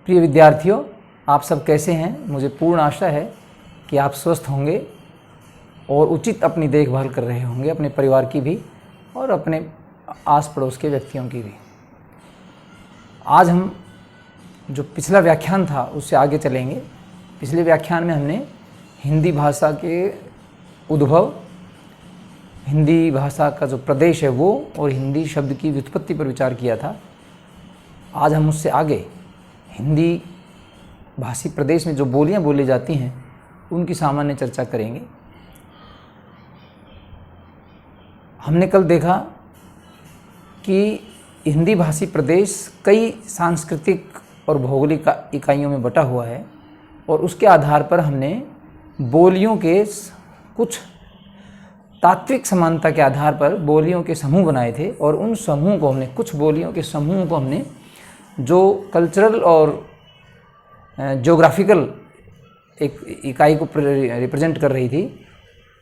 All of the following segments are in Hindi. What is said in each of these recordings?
प्रिय विद्यार्थियों, आप सब कैसे हैं? मुझे पूर्ण आशा है कि आप स्वस्थ होंगे और उचित अपनी देखभाल कर रहे होंगे, अपने परिवार की भी और अपने आस पड़ोस के व्यक्तियों की भी। आज हम जो पिछला व्याख्यान था उससे आगे चलेंगे। पिछले व्याख्यान में हमने हिंदी भाषा के उद्भव, हिंदी भाषा का जो प्रदेश है वो और हिंदी शब्द की व्युत्पत्ति पर विचार किया था। आज हम उससे आगे हिंदी भाषी प्रदेश में जो बोलियां बोली जाती हैं उनकी सामान्य चर्चा करेंगे। हमने कल देखा कि हिंदी भाषी प्रदेश कई सांस्कृतिक और भौगोलिक इकाइयों में बटा हुआ है और उसके आधार पर हमने बोलियों के कुछ तात्विक समानता के आधार पर बोलियों के समूह बनाए थे और उन समूह को हमने, कुछ बोलियों के समूह को हमने जो कल्चरल और ज्योग्राफिकल एक इकाई को रिप्रेजेंट कर रही थी,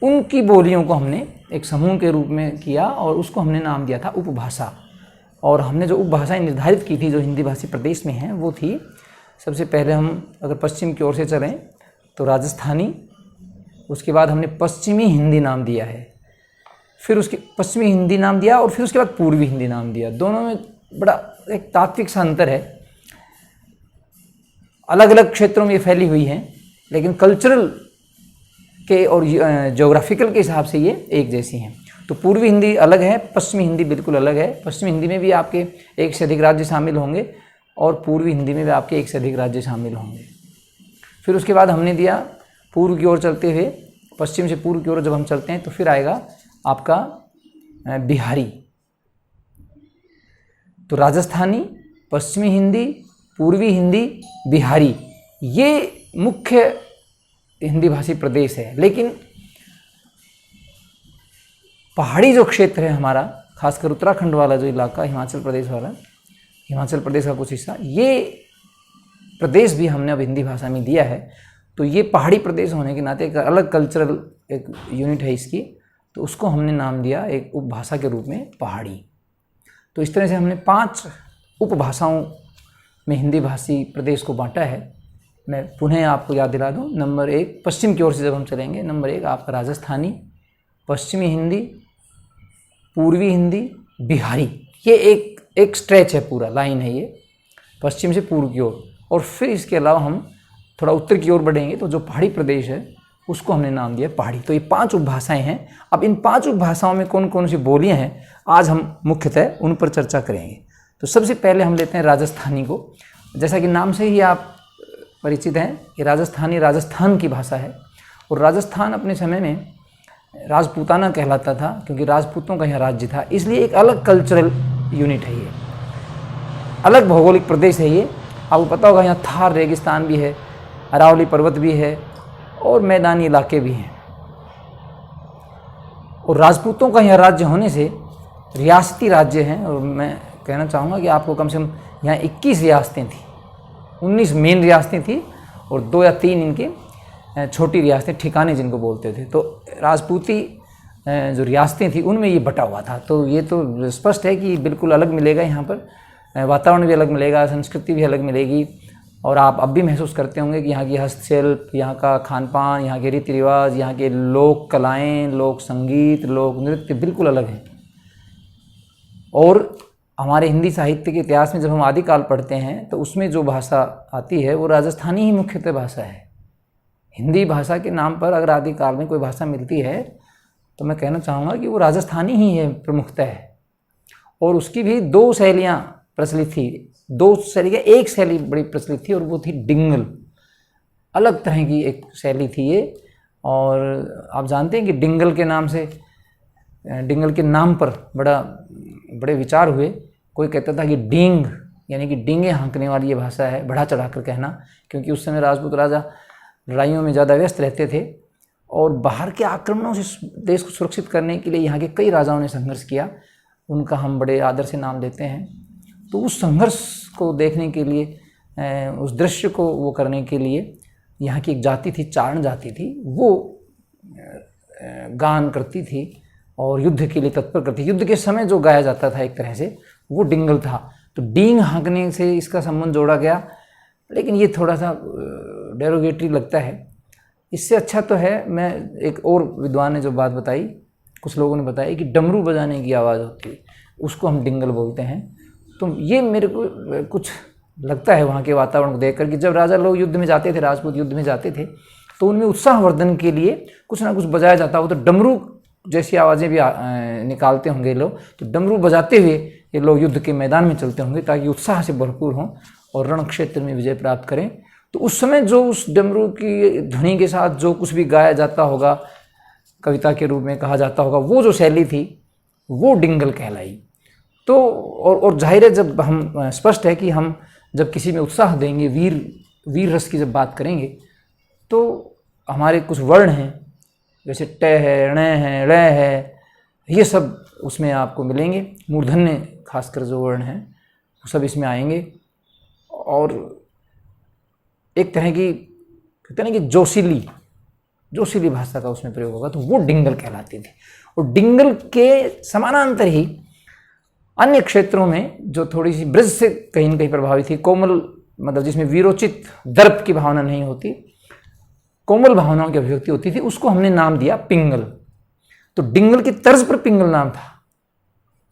उनकी बोलियों को हमने एक समूह के रूप में किया और उसको हमने नाम दिया था उपभाषा। और हमने जो उपभाषाएं निर्धारित की थी जो हिंदी भाषी प्रदेश में हैं वो थी, सबसे पहले हम अगर पश्चिम की ओर से चलें तो राजस्थानी, उसके बाद हमने पश्चिमी हिंदी नाम दिया है, फिर उसके पश्चिमी हिंदी नाम दिया और फिर उसके बाद पूर्वी हिंदी नाम दिया। दोनों में बड़ा एक तात्विक सा अंतर है, अलग अलग क्षेत्रों में ये फैली हुई हैं, लेकिन कल्चरल के और ज्योग्राफिकल के हिसाब से ये एक जैसी हैं। तो पूर्वी हिंदी अलग है, पश्चिमी हिंदी बिल्कुल अलग है। पश्चिमी हिंदी में भी आपके एक से अधिक राज्य शामिल होंगे और पूर्वी हिंदी में भी आपके एक से अधिक राज्य शामिल होंगे। फिर उसके बाद हमने दिया पूर्व की ओर चलते हुए, पश्चिम से पूर्व की ओर जब हम चलते हैं तो फिर आएगा आपका बिहारी। तो राजस्थानी, पश्चिमी हिंदी, पूर्वी हिंदी, बिहारी, ये मुख्य हिंदी भाषी प्रदेश है। लेकिन पहाड़ी जो क्षेत्र है हमारा, खासकर उत्तराखंड वाला जो इलाका, हिमाचल प्रदेश वाला, हिमाचल प्रदेश का कुछ हिस्सा, ये प्रदेश भी हमने अब हिंदी भाषा में दिया है। तो ये पहाड़ी प्रदेश होने के नाते एक अलग कल्चरल एक यूनिट है इसकी, तो उसको हमने नाम दिया एक उपभाषा के रूप में पहाड़ी। तो इस तरह से हमने 5 उपभाषाओं में हिंदी भाषी प्रदेश को बांटा है। मैं पुनः आपको याद दिला दूं, नंबर 1 पश्चिम की ओर से जब हम चलेंगे, नंबर 1 आपका राजस्थानी, पश्चिमी हिंदी, पूर्वी हिंदी, बिहारी। ये एक स्ट्रेच है, पूरा लाइन है ये, पश्चिम से पूर्व की ओर। और फिर इसके अलावा हम थोड़ा उत्तर की ओर बढ़ेंगे तो जो पहाड़ी प्रदेश है उसको हमने नाम दिया पहाड़ी। तो ये 5 उपभाषाएं हैं। अब इन 5 उपभाषाओं में कौन कौन सी बोलियां हैं आज हम मुख्यतः उन पर चर्चा करेंगे। तो सबसे पहले हम लेते हैं राजस्थानी को। जैसा कि नाम से ही आप परिचित हैं कि राजस्थानी राजस्थान की भाषा है और राजस्थान अपने समय में राजपूताना कहलाता था क्योंकि राजपूतों का यहाँ राज्य था, इसलिए एक अलग कल्चरल यूनिट है, ये अलग भौगोलिक प्रदेश है। ये आपको पता होगा यहाँ थार रेगिस्तान भी है, अरावली पर्वत भी है और मैदानी इलाके भी हैं। और राजपूतों का यहाँ राज्य होने से रियासती राज्य हैं और मैं कहना चाहूँगा कि आपको कम से कम यहाँ 21 रियासतें थी, 19 मेन रियासतें थी और 2 या 3 इनके छोटी रियासतें, ठिकाने जिनको बोलते थे। तो राजपूती जो रियासतें थी उनमें ये बटा हुआ था। तो ये तो स्पष्ट है कि बिल्कुल अलग मिलेगा, यहाँ पर वातावरण भी अलग मिलेगा, संस्कृति भी अलग मिलेगी। और आप अब भी महसूस करते होंगे कि यहाँ की हस्तशिल्प, यहाँ का खान पान, यहाँ के रीति रिवाज, यहाँ के लोक कलाएँ, लोक संगीत, लोक नृत्य बिल्कुल अलग हैं। और हमारे हिंदी साहित्य के इतिहास में जब हम आदिकाल पढ़ते हैं तो उसमें जो भाषा आती है वो राजस्थानी ही मुख्यतः भाषा है। हिंदी भाषा के नाम पर अगर आदिकाल में कोई भाषा मिलती है तो मैं कहना चाहूँगा कि वो राजस्थानी ही है प्रमुखतः है। और उसकी भी 2 शैलियाँ प्रचलित थी, 2 शैली, एक शैली बड़ी प्रचलित थी और वो थी डिंगल। अलग तरह की एक शैली थी ये। और आप जानते हैं कि डिंगल के नाम से, डिंगल के नाम पर बड़े विचार हुए। कोई कहता था कि डींग यानी कि डींगे हाँकने वाली ये भाषा है, बढ़ा चढ़ा कर कहना, क्योंकि उस समय राजपूत राजा लड़ाइयों में ज़्यादा व्यस्त रहते थे और बाहर के आक्रमणों से देश को सुरक्षित करने के लिए यहाँ के कई राजाओं ने संघर्ष किया। उनका हम बड़े आदर से नाम लेते हैं। तो उस संघर्ष को देखने के लिए, उस दृश्य को वो करने के लिए यहाँ की एक जाति थी, चारण जाति थी, वो गान करती थी और युद्ध के लिए तत्पर करती। युद्ध के समय जो गाया जाता था एक तरह से वो डिंगल था। तो डींग हाँकने से इसका संबंध जोड़ा गया लेकिन ये थोड़ा सा डेरोगेटरी लगता है। इससे अच्छा तो है, मैं एक और विद्वान ने जो बात बताई, कुछ लोगों ने बताया कि डमरू बजाने की आवाज़ होती है, उसको हम डिंगल बोलते हैं। तो ये मेरे को कुछ लगता है वहाँ के वातावरण को देख कर कि जब राजा लोग युद्ध में जाते थे, राजपूत युद्ध में जाते थे, तो उनमें उत्साहवर्धन के लिए कुछ ना कुछ बजाया जाता हो। तो डमरू जैसी आवाज़ें भी निकालते होंगे लोग, तो डमरू बजाते हुए ये लोग युद्ध के मैदान में चलते होंगे ताकि उत्साह से भरपूर हों और रण क्षेत्र में विजय प्राप्त करें। तो उस समय जो उस डमरू की ध्वनि के साथ जो कुछ भी गाया जाता होगा, कविता के रूप में कहा जाता होगा, वो जो शैली थी वो डिंगल कहलाई। तो और जाहिर है, जब हम स्पष्ट है कि हम जब किसी में उत्साह देंगे, वीर रस की जब बात करेंगे, तो हमारे कुछ वर्ण हैं, जैसे ट है, ण है, ळ है, ये सब उसमें आपको मिलेंगे। मूर्धन्य खासकर जो वर्ण हैं वो सब इसमें आएंगे। और एक तरह की कहते हैं कि जोशीली भाषा का उसमें प्रयोग होगा, तो वो डिंगल कहलाती थी। और डिंगल के समानांतर ही अन्य क्षेत्रों में जो थोड़ी सी ब्रज से कहीं न कहीं प्रभावित थी, कोमल, मतलब जिसमें वीरोचित दर्प की भावना नहीं होती, कोमल भावनाओं की अभिव्यक्ति होती थी, उसको हमने नाम दिया पिंगल। तो डिंगल की तर्ज पर पिंगल नाम था,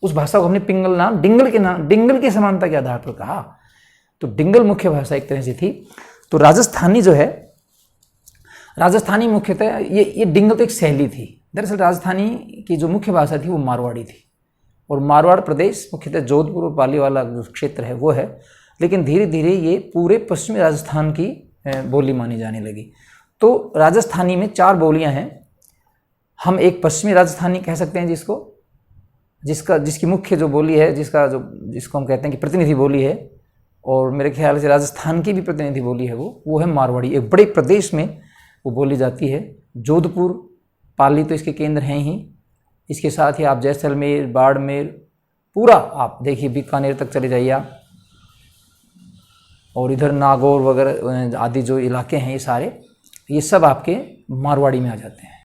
उस भाषा को हमने पिंगल नाम डिंगल के समानता के आधार पर कहा। तो डिंगल मुख्य भाषा एक तरह से थी। तो राजस्थानी जो है, राजस्थानी मुख्यतः ये डिंगल तो एक शैली थी। दरअसल राजस्थानी की जो मुख्य भाषा थी वो मारवाड़ी थी, और मारवाड़ प्रदेश मुख्यतः जोधपुर और पाली वाला जो क्षेत्र है वो है। लेकिन धीरे धीरे ये पूरे पश्चिमी राजस्थान की बोली मानी जाने लगी। तो राजस्थानी में 4 बोलियां हैं। हम एक पश्चिमी राजस्थानी कह सकते हैं जिसकी मुख्य जो बोली है, जिसको हम कहते हैं कि प्रतिनिधि बोली है, और मेरे ख्याल से राजस्थान की भी प्रतिनिधि बोली है वो है मारवाड़ी। एक बड़े प्रदेश में वो बोली जाती है। जोधपुर, पाली तो इसके केंद्र हैं ही। इसके साथ ही आप जैसलमेर, बाड़मेर, पूरा आप देखिए बीकानेर तक चले जाइए आप, और इधर नागौर वगैरह आदि जो इलाके हैं ये सब आपके मारवाड़ी में आ जाते हैं।